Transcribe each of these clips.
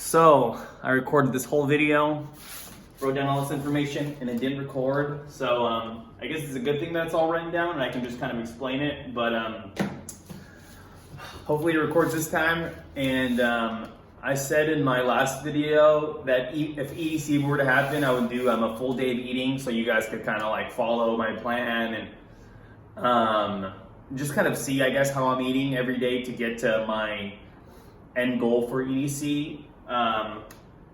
So I recorded this whole video, wrote down all this information, and it didn't record. So I guess it's a good thing that it's all written down and I can just kind of explain it. But hopefully it records this time. And I said in my last video that if EDC were to happen, I would do a full day of eating so you guys could kind of like follow my plan and just kind of see, I guess, how I'm eating every day to get to my end goal for EDC.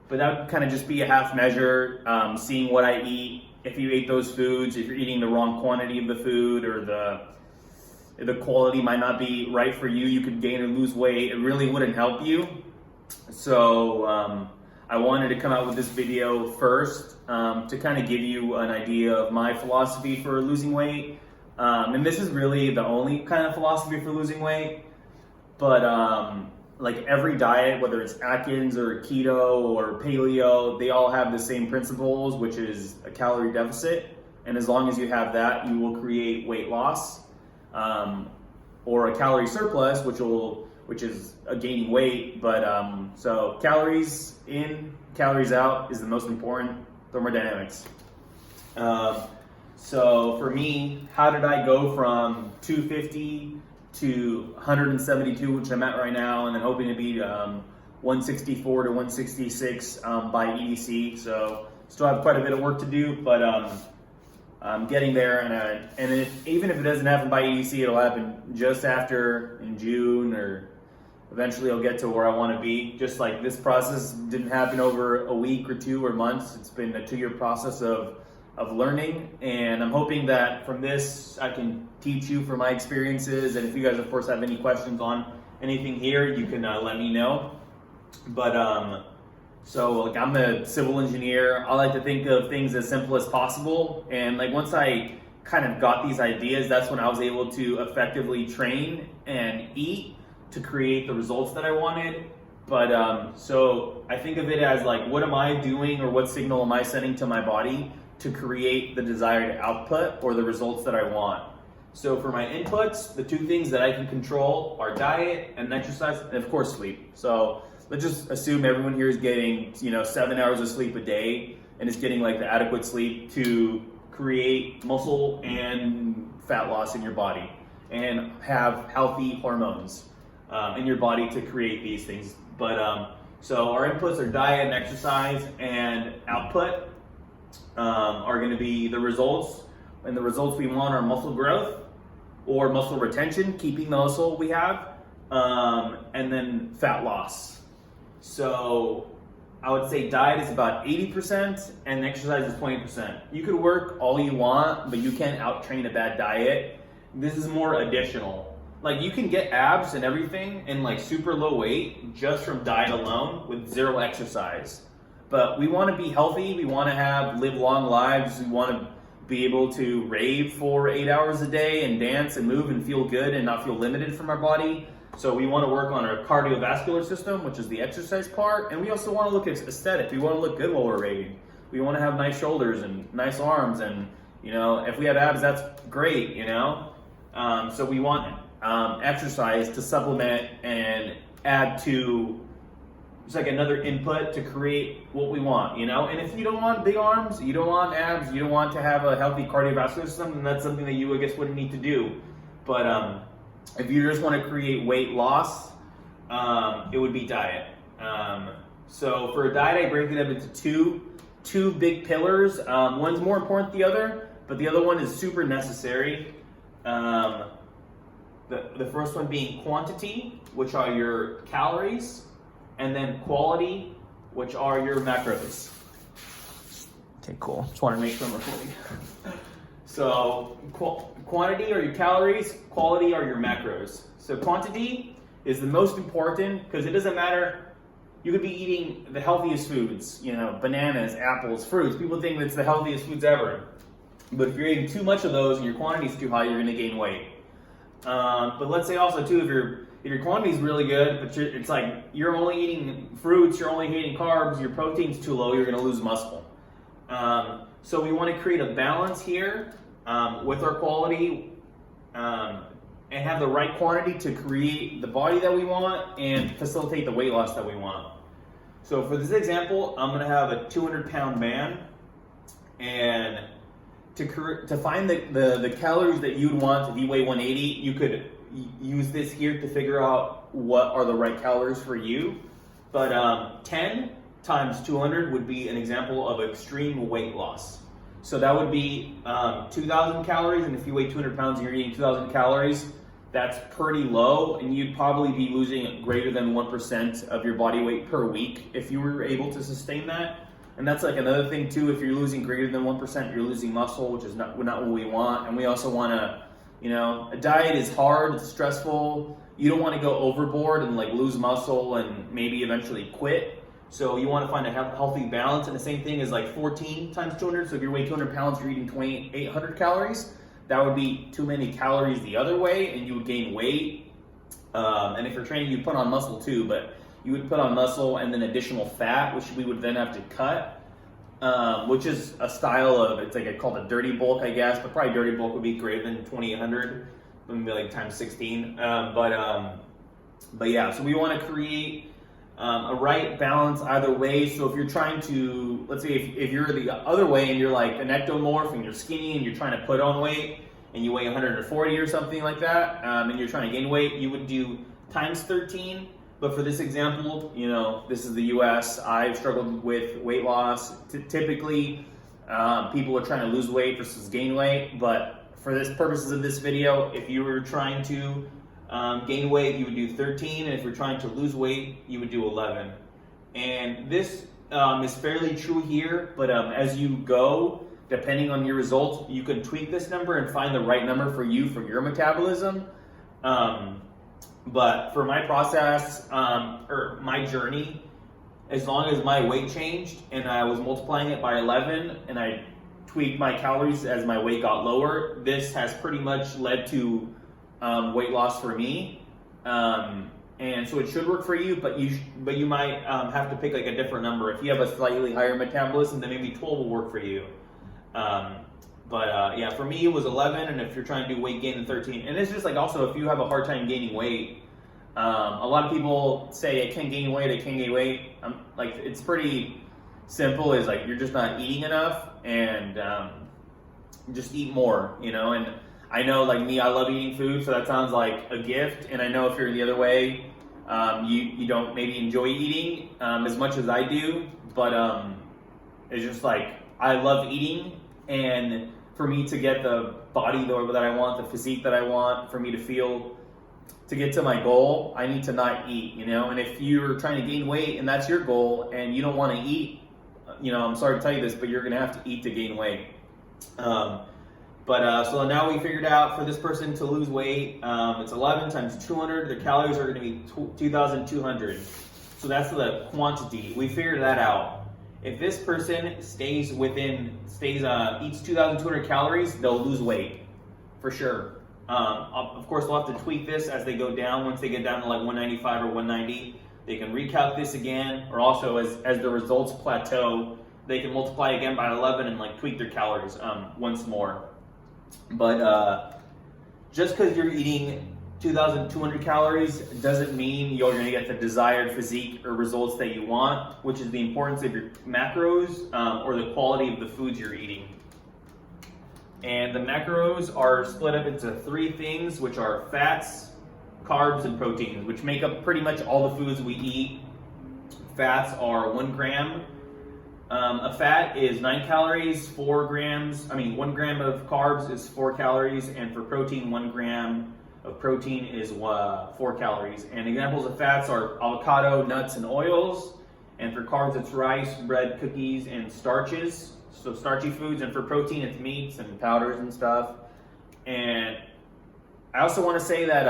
But that would kind of just be a half measure, seeing what I eat, if you ate those foods, if you're eating the wrong quantity of the food, or the quality might not be right for you, you could gain or lose weight. It really wouldn't help you. So I wanted to come out with this video first to kind of give you an idea of my philosophy for losing weight. And this is really the only kind of philosophy for losing weight. But like every diet, whether it's Atkins or keto or paleo, they all have the same principles, which is a calorie deficit. And as long as you have that, you will create weight loss, or a calorie surplus, which is a gaining weight. But so calories in, calories out is the most important thermodynamics. So for me, how did I go from 250 to 172, which I'm at right now, and then hoping to be 164 to 166 by EDC. So still have quite a bit of work to do, but I'm getting there. And even if it doesn't happen by EDC, it'll happen just after in June, or eventually I'll get to where I want to be. Just like this process didn't happen over a week or two or months. It's been a 2-year process of learning, and I'm hoping that from this I can teach you from my experiences. And if you guys of course have any questions on anything here, you can let me know. But so like I'm a civil engineer. I like to think of things as simple as possible, and like once I kind of got these ideas, that's when I was able to effectively train and eat to create the results that I wanted. But so I think of it as like, what am I doing, or what signal am I sending to my body to create the desired output or the results that I want? So for my inputs, the two things that I can control are diet and exercise, and of course sleep. So let's just assume everyone here is getting 7 hours of sleep a day and is getting like the adequate sleep to create muscle and fat loss in your body and have healthy hormones in your body to create these things. But so our inputs are diet and exercise, and output are going to be the results, and the results we want are muscle growth or muscle retention, keeping the muscle we have, and then fat loss. So I would say diet is about 80% and exercise is 20%. You could work all you want, but you can't out-train a bad diet. This is more additional. Like you can get abs and everything and like super low weight just from diet alone with zero exercise. But we want to be healthy, we want to live long lives, we want to be able to rave for 8 hours a day and dance and move and feel good and not feel limited from our body. So we want to work on our cardiovascular system, which is the exercise part, and we also want to look aesthetic. We want to look good while we're raving. We want to have nice shoulders and nice arms, and if we have abs, that's great, So we want exercise to supplement and add to. It's like another input to create what we want, And if you don't want big arms, you don't want abs, you don't want to have a healthy cardiovascular system, then that's something that you, I guess, wouldn't need to do. But if you just want to create weight loss, it would be diet. So for a diet, I break it up into two big pillars. One's more important than the other, but the other one is super necessary. The first one being quantity, which are your calories, and then quality, which are your macros. Okay, cool. Just want to make sure I'm recording. So quantity are your calories, quality are your macros. So quantity is the most important because it doesn't matter. You could be eating the healthiest foods, bananas, apples, fruits. People think that's the healthiest foods ever. But if you're eating too much of those and your quantity is too high, you're going to gain weight. But let's say also too, if your quantity is really good, but it's like you're only eating fruits, you're only eating carbs, your protein's too low, you're going to lose muscle. So we want to create a balance here with our quality and have the right quantity to create the body that we want and facilitate the weight loss that we want. So for this example, I'm gonna have a 200-pound man, and to find the calories that you'd want if you weigh 180, you could use this here to figure out what are the right calories for you. But 10 times 200 would be an example of extreme weight loss. So that would be 2,000 calories, and if you weigh 200 pounds and you're eating 2,000 calories, that's pretty low, and you'd probably be losing greater than 1% of your body weight per week if you were able to sustain that. And that's like another thing too, if you're losing greater than 1%, you're losing muscle, which is not what we want. And we also want to, a diet is hard, it's stressful. You don't want to go overboard and like lose muscle and maybe eventually quit. So you want to find a healthy balance. And the same thing is like 14 times 200. So if you're weighing 200 pounds, you're eating 2,800 calories. That would be too many calories the other way, and you would gain weight. And if you're training, you put on muscle too, but you would put on muscle and then additional fat, which we would then have to cut, which is a style of, it's like called a dirty bulk, I guess, but probably dirty bulk would be greater than 2,800, maybe like times 16. But yeah, so we want to create a right balance either way. So if you're trying to, let's say if you're the other way and you're like an ectomorph and you're skinny and you're trying to put on weight and you weigh 140 or something like that, and you're trying to gain weight, you would do times 13. But for this example, this is the US. I've struggled with weight loss. Typically, people are trying to lose weight versus gain weight. But for this purposes of this video, if you were trying to gain weight, you would do 13. And if you're trying to lose weight, you would do 11. And this is fairly true here. But as you go, depending on your results, you can tweak this number and find the right number for you for your metabolism. But for my process, or my journey, as long as my weight changed and I was multiplying it by 11 and I tweaked my calories as my weight got lower, this has pretty much led to weight loss for me. And so it should work for you, but you might have to pick like a different number. If you have a slightly higher metabolism, then maybe 12 will work for you. Yeah, for me it was 11, and if you're trying to do weight gain, then 13. And it's just like also if you have a hard time gaining weight, a lot of people say I can't gain weight. Like it's pretty simple. Is like you're just not eating enough, and just eat more. And I know like me, I love eating food, so that sounds like a gift. And I know if you're the other way, you don't maybe enjoy eating as much as I do, but it's just like I love eating. And for me to get the body that I want, the physique that I want, for me to get to my goal, I need to not eat, And if you're trying to gain weight and that's your goal and you don't want to eat, I'm sorry to tell you this, but you're going to have to eat to gain weight. So now we figured out for this person to lose weight, it's 11 times 200. The calories are going to be 2,200. So that's the quantity. We figured that out. If this person eats 2,200 calories, they'll lose weight for sure. Of course, they'll have to tweak this as they go down. Once they get down to like 195 or 190, they can recalc this again, or also as the results plateau, they can multiply again by 11 and like tweak their calories once more. But just because you're eating 2,200 calories doesn't mean you're going to get the desired physique or results that you want, which is the importance of your macros or the quality of the foods you're eating. And the macros are split up into three things, which are fats, carbs, and proteins, which make up pretty much all the foods we eat. Fats are 1 gram. A fat is 9 calories, 1 gram of carbs is 4 calories, and for protein, 1 gram of protein is 4 calories. And examples of fats are avocado, nuts, and oils. And for carbs, it's rice, bread, cookies, and starches. So starchy foods. And for protein, it's meats and powders and stuff. And I also want to say that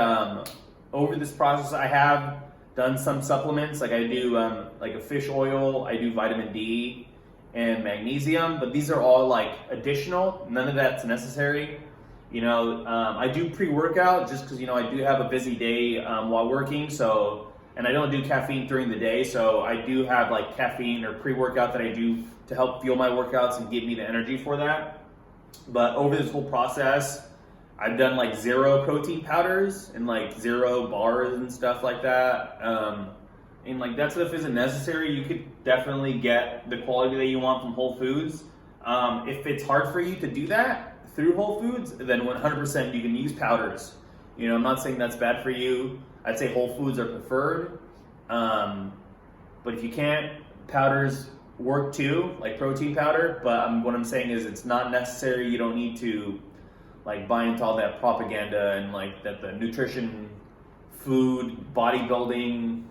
over this process, I have done some supplements. Like I do like a fish oil, I do vitamin D and magnesium, but these are all like additional. None of that's necessary. I do pre-workout just because, I do have a busy day while working. So, and I don't do caffeine during the day. So I do have like caffeine or pre-workout that I do to help fuel my workouts and give me the energy for that. But over this whole process, I've done like 0 protein powders and like 0 bars and stuff like that. and like that stuff isn't necessary. You could definitely get the quality that you want from Whole Foods. If it's hard for you to do that through Whole Foods, then 100% you can use powders. You know, I'm not saying that's bad for you. I'd say Whole Foods are preferred. But if you can't, powders work too, like protein powder. But what I'm saying is it's not necessary. You don't need to like buy into all that propaganda and like that the nutrition, food, bodybuilding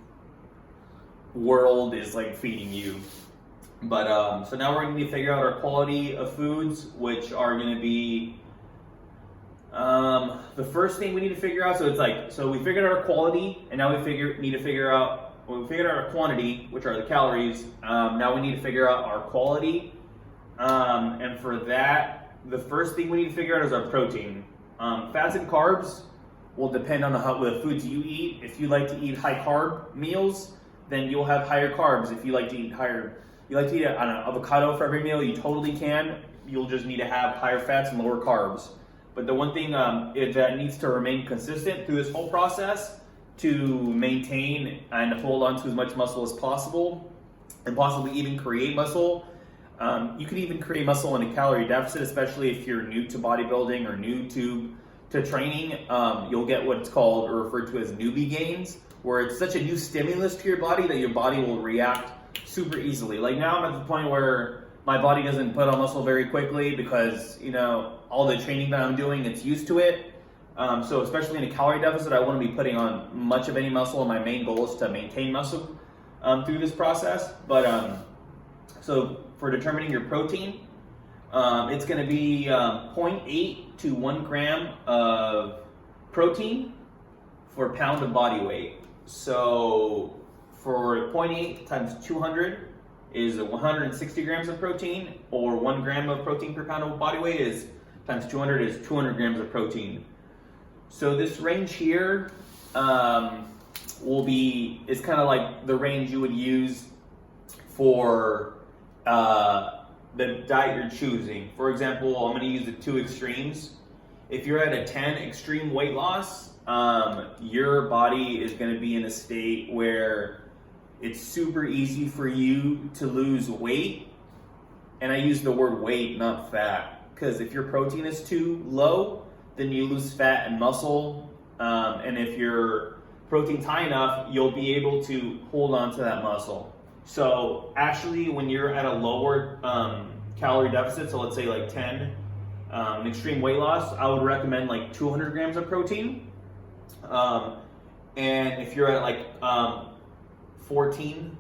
world is like feeding you. But so now we're going to figure out our quality of foods, which are going to be the first thing we need to figure out. So it's like, so we figured out our quality, and now we need to figure out, well, we figured out our quantity, which are the calories. Now we need to figure out our quality, and for that, the first thing we need to figure out is our protein. Fats and carbs will depend on the foods you eat. If you like to eat high carb meals, then you'll have higher carbs. If you like to eat an avocado for every meal, you totally can. You'll just need to have higher fats and lower carbs. But the one thing that needs to remain consistent through this whole process to maintain and hold on to as much muscle as possible, and possibly even create muscle. You can even create muscle in a calorie deficit, especially if you're new to bodybuilding or new to training. You'll get what's called or referred to as newbie gains, where it's such a new stimulus to your body that your body will react super easily. Like now I'm at the point where my body doesn't put on muscle very quickly because, you know, all the training that I'm doing, it's used to it. So especially in a calorie deficit, I wouldn't be putting on much of any muscle, and my main goal is to maintain muscle through this process. But so for determining your protein, it's going to be 0.8 to 1 gram of protein for a pound of body weight. So for 0.8 times 200 is 160 grams of protein, or 1 gram of protein per pound of body weight is times 200 is 200 grams of protein. So this range here is kind of like the range you would use for the diet you're choosing. For example, I'm going to use the two extremes. If you're at a 10 extreme weight loss, your body is going to be in a state where it's super easy for you to lose weight. And I use the word weight, not fat, because if your protein is too low, then you lose fat and muscle. And if your protein's high enough, you'll be able to hold on to that muscle. So actually, when you're at a lower calorie deficit, so let's say like 10, an extreme weight loss, I would recommend like 200 grams of protein. And if you're at like 14,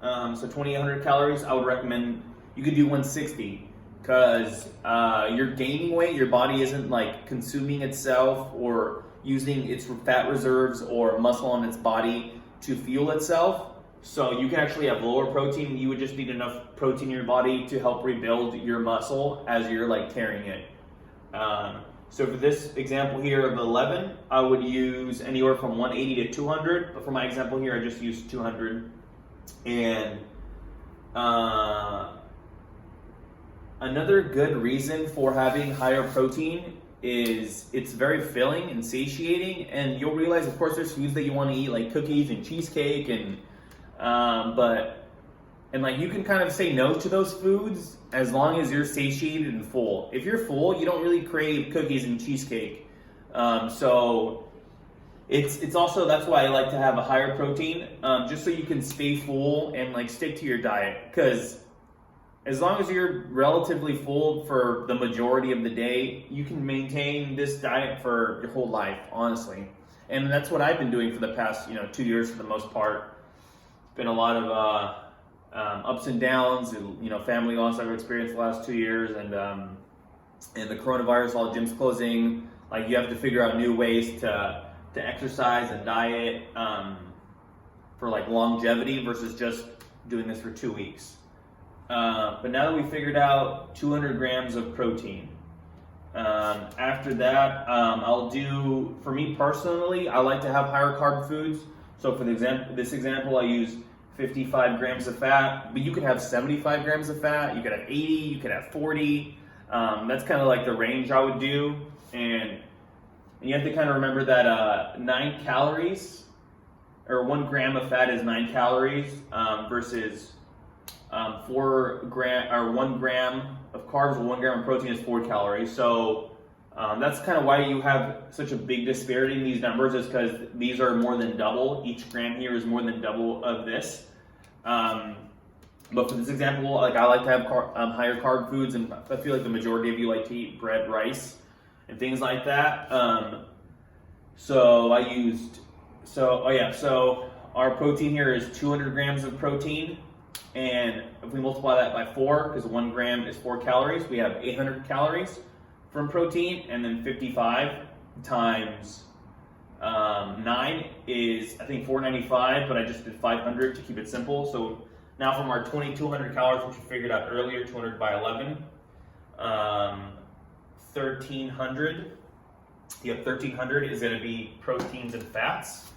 so 2,800 calories, I would recommend you could do 160, because you're gaining weight, your body isn't like consuming itself or using its fat reserves or muscle on its body to fuel itself. So you can actually have lower protein. You would just need enough protein in your body to help rebuild your muscle as you're like tearing it. So for this example here of 11, I would use anywhere from 180 to 200, but for my example here, I just used 200. And another good reason for having higher protein is it's very filling and satiating, and you'll realize, of course, there's foods that you want to eat like cookies and cheesecake, and like you can kind of say no to those foods as long as you're satiated and full. If you're full, you don't really crave cookies and cheesecake. So it's also, that's why I like to have a higher protein, just so you can stay full and like stick to your diet. Because as long as you're relatively full for the majority of the day, you can maintain this diet for your whole life, honestly. And that's what I've been doing for the past 2 years for the most part. Been a lot of ups and downs, family loss I've experienced the last 2 years, and the coronavirus, all gyms closing. Like, you have to figure out new ways to exercise and diet for like longevity versus just doing this for 2 weeks. But now that we figured out 200 grams of protein, after that, for me personally, I like to have higher carb foods. So for this example, I use 55 grams of fat, but you could have 75 grams of fat, you could have 80, you could have 40. That's kind of like the range I would do. And you have to kind of remember that 9 calories or 1 gram of fat is 9 calories versus 4 gram or 1 gram of carbs or 1 gram of protein is 4 calories. So that's kind of why you have such a big disparity in these numbers, is because these are more than double. Each gram here is more than double of this. But for this example, like I like to have higher carb foods, and I feel like the majority of you like to eat bread, rice, and things like that. So our protein here is 200 grams of protein, and if we multiply that by 4, because 1 gram is 4 calories, we have 800 calories from protein, and then 55 times 9 is, I think, 495, but I just did 500 to keep it simple. So now from our 2,200 calories, which we figured out earlier, 200 by 11, 1,300. You have 1,300 is going to be proteins and fats.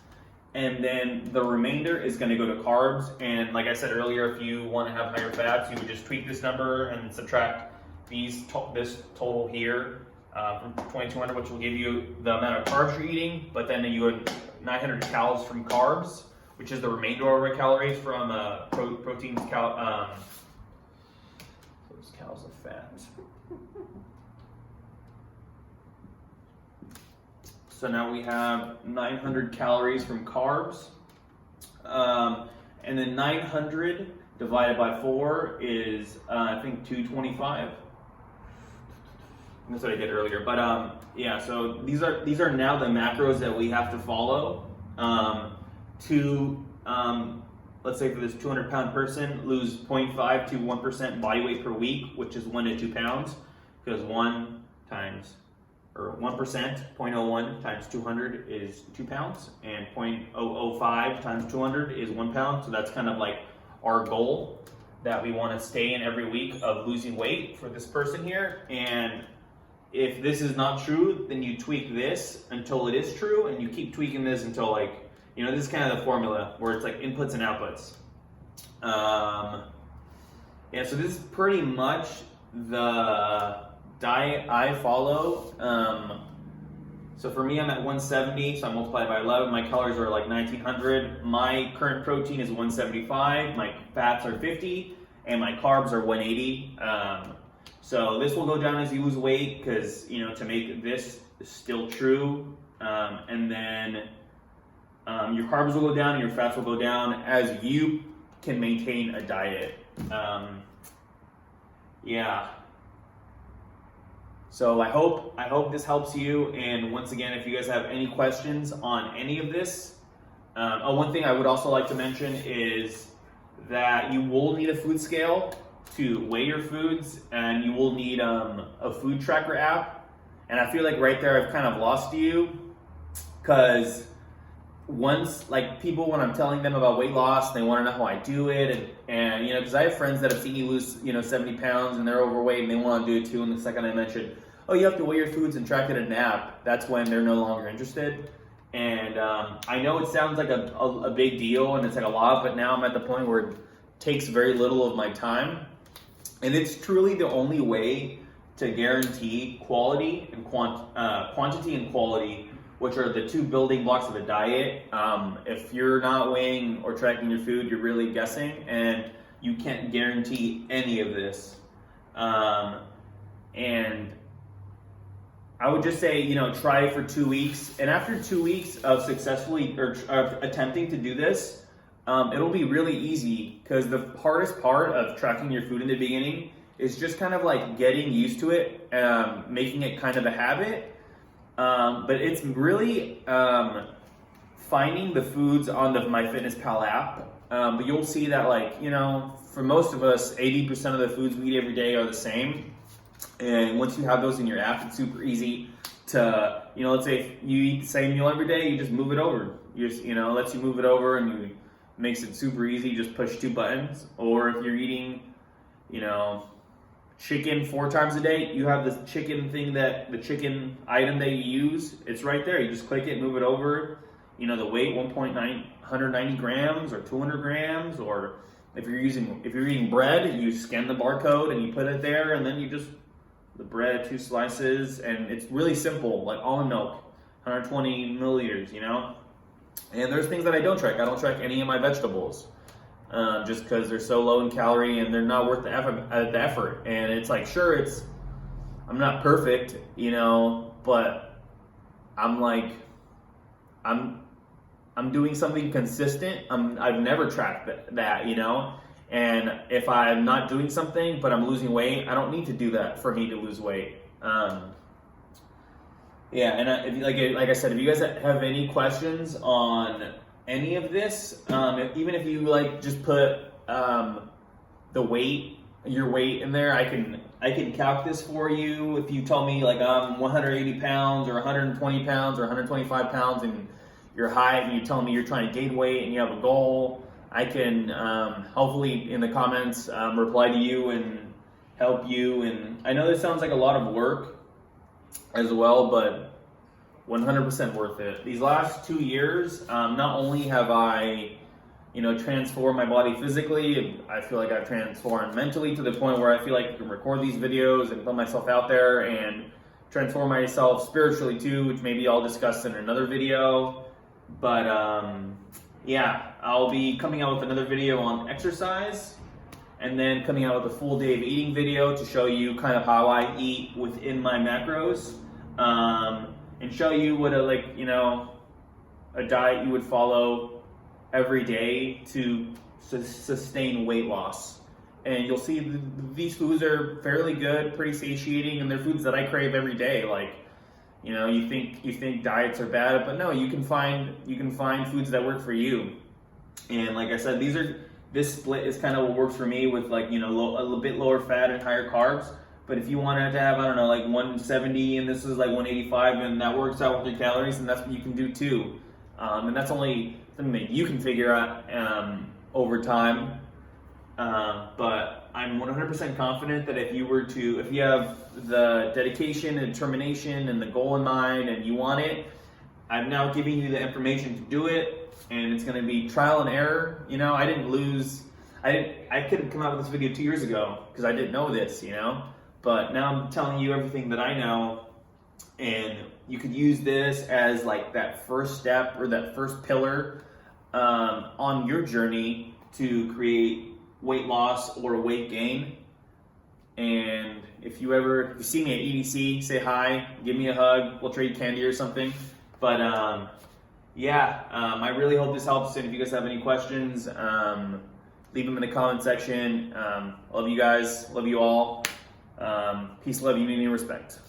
And then the remainder is going to go to carbs. And like I said earlier, if you want to have higher fats, you would just tweak this number and subtract this total here from 2,200, which will give you the amount of carbs you're eating. But then you would 900 calories from carbs, which is the remainder of our calories from proteins, those cows of fat. So now we have 900 calories from carbs, and then 900 divided by 4 is I think 225. That's what I did earlier. But yeah, so these are now the macros that we have to follow to let's say for this 200-pound person, lose 0.5 to 1% body weight per week, which is 1 to 2 pounds, because 1%, 0.01 times 200 is 2 pounds, and 0.005 times 200 is 1 pound. So that's kind of like our goal that we want to stay in every week of losing weight for this person here. And if this is not true, then you tweak this until it is true, and you keep tweaking this until, like, you know, this is kind of the formula where it's like inputs and outputs. Yeah, so this is pretty much the diet I follow. So for me, I'm at 170, so I multiply it by 11. My calories are like 1,900. My current protein is 175. My fats are 50, and my carbs are 180. So this will go down as you lose weight, because, you know, to make this still true. And then your carbs will go down and your fats will go down as you can maintain a diet. Yeah. So I hope this helps you. And once again, if you guys have any questions on any of this, one thing I would also like to mention is that you will need a food scale to weigh your foods, and you will need a food tracker app. And I feel like right there I've kind of lost you, because once, like, people, when I'm telling them about weight loss, they want to know how I do it, and you know, because I have friends that have seen me lose, you know, 70 pounds and they're overweight and they want to do it too, and the second I mention, oh, you have to weigh your foods and track it in an app, that's when they're no longer interested. And I know it sounds like a big deal and it's like a lot, but now I'm at the point where it takes very little of my time, and it's truly the only way to guarantee quality and quantity and quality, which are the two building blocks of a diet. If you're not weighing or tracking your food, you're really guessing, and you can't guarantee any of this. And I would just say, you know, try it for 2 weeks, and after 2 weeks of successfully or attempting to do this, it'll be really easy, because the hardest part of tracking your food in the beginning is just kind of like getting used to it, making it kind of a habit. But it's really finding the foods on the MyFitnessPal app. But you'll see that, like, you know, for most of us, 80% of the foods we eat every day are the same. And once you have those in your app, it's super easy to, you know, let's say if you eat the same meal every day, you just move it over. You just, you know, lets you move it over, and you makes it super easy. You just push 2 buttons. Or if you're eating, you know, chicken 4 times a day, you have this chicken thing, that the chicken item that you use, it's right there. You just click it, move it over. You know, the weight, 190 grams or 200 grams. Or if you're eating bread, you scan the barcode and you put it there, and then you just, the bread, 2 slices, and it's really simple, like almond milk, 120 milliliters, you know. And there's things that I don't track. I don't track any of my vegetables, just because they're so low in calorie and they're not worth the effort. And it's like, sure, I'm not perfect, but I'm doing something consistent. I've never tracked that. And if I'm not doing something but I'm losing weight, I don't need to do that for me to lose weight. Yeah, and like I said, if you guys have any questions on any of this, even if you just put your weight in there, I can calc this for you. If you tell me I'm 180 pounds or 120 pounds or 125 pounds and your height, and you tell me you're trying to gain weight and you have a goal, I can hopefully in the comments reply to you and help you. And I know this sounds like a lot of work as well, but 100% worth it. These last 2 years, not only have I transformed my body physically, I feel like I've transformed mentally to the point where I feel like I can record these videos and put myself out there, and transform myself spiritually too, which maybe I'll discuss in another video. But yeah, I'll be coming out with another video on exercise, and then coming out with a full day of eating video to show you kind of how I eat within my macros, and show you what a diet you would follow every day to sustain weight loss. And you'll see these foods are fairly good, pretty satiating, and they're foods that I crave every day. You think diets are bad, but no, you can find foods that work for you. And like I said, this split is kind of what works for me with a little bit lower fat and higher carbs. But if you wanted to have, 170 and this is 185, and that works out with your calories, and that's what you can do too. And that's only something that you can figure out over time. But I'm 100% confident that if you have the dedication and determination and the goal in mind and you want it, I'm now giving you the information to do it, and it's going to be trial and error. I couldn't come out with this video 2 years ago because I didn't know this, but now I'm telling you everything that I know, and you could use this as that first step or that first pillar on your journey to create weight loss or weight gain. And if you see me at EDC, say hi, give me a hug, we'll trade candy or something. But I really hope this helps, and if you guys have any questions, leave them in the comment section. Love you guys, love you all. Peace, love, unity, and respect.